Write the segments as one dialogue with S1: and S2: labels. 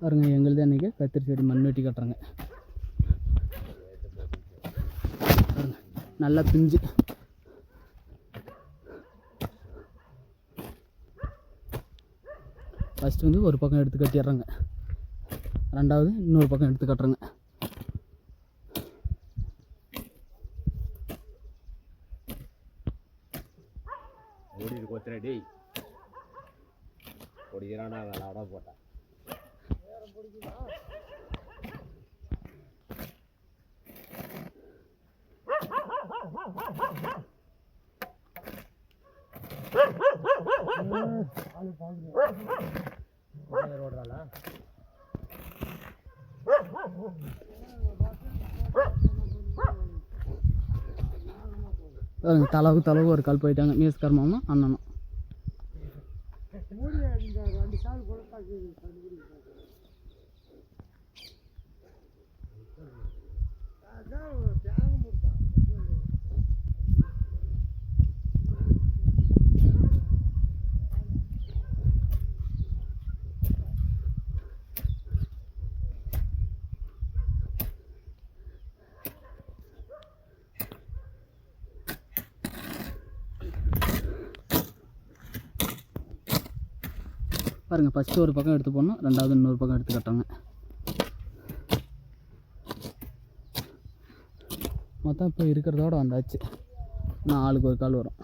S1: பாருங்க எங்களுது அன்றைக்கி கத்திரி செடி மண் வெட்டி கட்டுறாங்க. பாருங்க நல்லா பிஞ்சு. ஃபஸ்ட்டு வந்து ஒரு பக்கம் எடுத்து கட்டிடுறாங்க, ரெண்டாவது இன்னொரு பக்கம் எடுத்து கட்டுறாங்க.
S2: போட்டேன்
S1: தளவு ஒரு கால் போயிட்டாங்க மியூஸ்கார் மாமா அண்ணனும். பாருங்கள் ஃபஸ்ட்டு ஒரு பக்கம் எடுத்து போடணும், ரெண்டாவது இன்னொரு பக்கம் எடுத்து கட்டுறாங்க. மொத்தம் இப்போ இருக்கிறதோட வந்தாச்சு. ஆளுக்கு ஒரு கால் வரும்.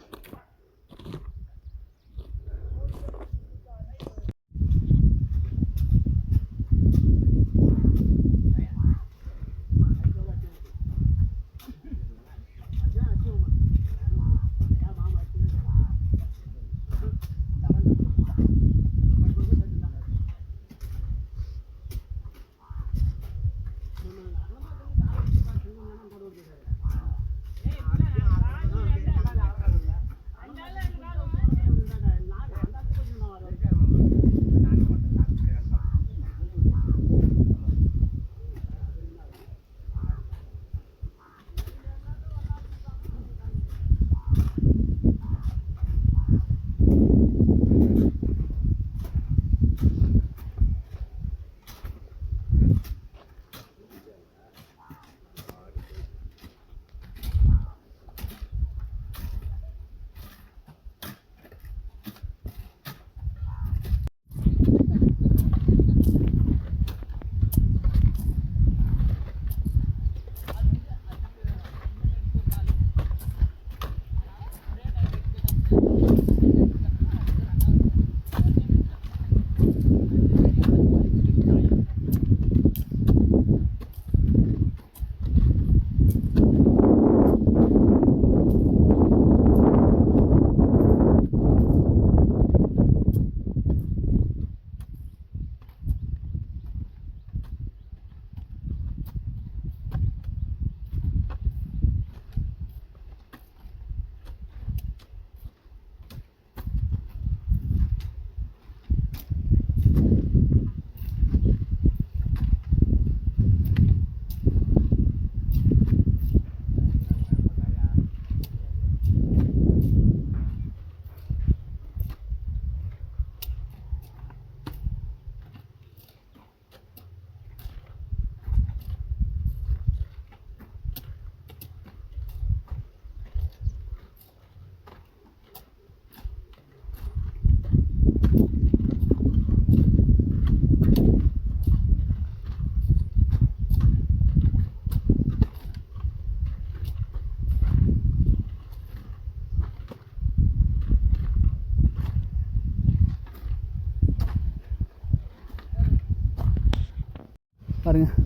S1: பாருங்கள்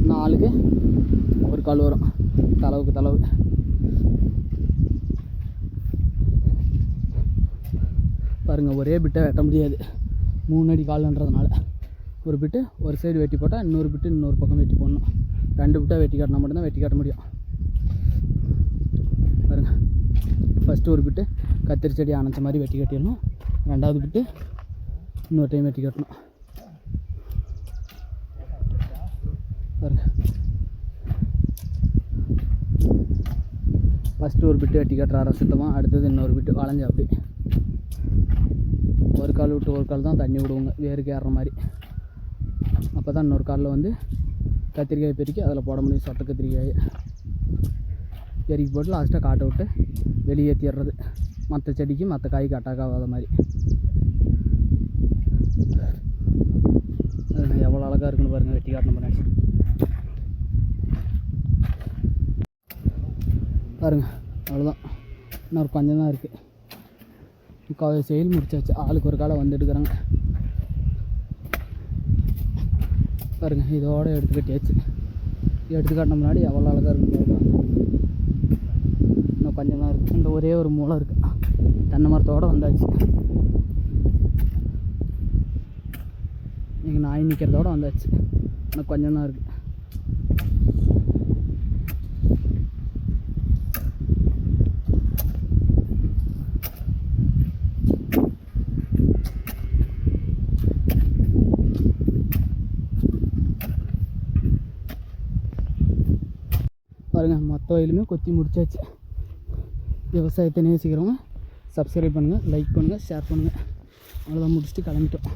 S1: 4க்கு ஒரு கால் வரும், தளவு. பாருங்கள் ஒரே பிட்டை வெட்ட முடியாது, 3 அடி கால்ன்றதுனால ஒரு பிட்டு ஒரு சைடு வெட்டி போட்டால் இன்னொரு பிட்டு இன்னொரு பக்கம் வெட்டி போடணும். 2 பிட்டாக வெட்டி காட்டினா மட்டும்தான் வெட்டி காட்ட முடியும். பாருங்கள் ஃபஸ்ட்டு ஒரு பிட்டு கத்திரி செடி அணைச்ச மாதிரி வெட்டி கட்டிடணும், ரெண்டாவது பிட்டு இன்னொரு டைம் வெட்டி கட்டணும். பாருங்கள் ஃபஸ்ட்டு ஒரு பிட்டு வெட்டி கட்டுறாரு சுத்தமாக, அடுத்தது இன்னொரு பிட்டு வளைஞ்சு அப்படி ஒரு கால் விட்டு ஒரு கால் தான் தண்ணி விடுவோங்க வேருக்கு ஏறுற மாதிரி. அப்போ தான் இன்னொரு காலில் வந்து கத்திரிக்காய் பெருக்கி அதில் போட முடியும். சொத்த கத்திரிக்காய் பெருக்கி போட்டு லாஸ்ட்டாக காட்டை விட்டு வெளியேற்றிடுறது. மற்ற செடிக்கு மற்ற காய்க்கு அட்டாக் ஆகாத மாதிரி. எவ்வளோ அழகாக இருக்குன்னு பாருங்கள். வெட்டி காட்டணும் பாருங்கள். அவ்வளோதான், இன்னொரு கொஞ்சம் தான் இருக்குது. செயல் முடிச்சாச்சு. ஆளுக்கு ஒரு காலை வந்து எடுக்கிறாங்க பாருங்கள். இதோடு எடுத்துக்கிட்டாச்சு. எடுத்துக்காட்டின முன்னாடி எவ்வளோ அழகாக இருக்குது பாருங்கள். இன்னும் கொஞ்சம் தான் இருக்குது. இந்த ஒரே ஒரு மூளை இருக்குது. தென்னை மரத்தோடு வந்தாச்சு. எங்கள் நாய் நிற்கிறதோடு வந்தாச்சு. இன்னும் கொஞ்சம் தான் இருக்குது. பாருங்கள், மொத்த வயலுமே கொத்தி முடிச்சாச்சு. விவசாயத்தை நேசிக்கிறவங்க சப்ஸ்கிரைப் பண்ணுங்கள், லைக் பண்ணுங்கள், ஷேர் பண்ணுங்கள். அவ்வளோதான், முடிச்சுட்டு கிளம்பிட்டோம்.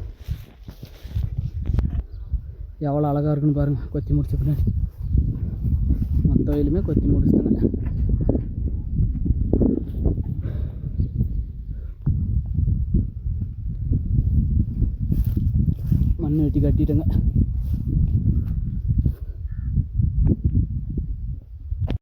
S1: எவ்வளோ அழகாக இருக்குன்னு பாருங்கள். கொத்தி முடிச்ச பின்னாடி மொத்த வயலுமே கொத்தி முடிச்சுட்டாங்க. மண் வெட்டி கட்டிட்டேங்க.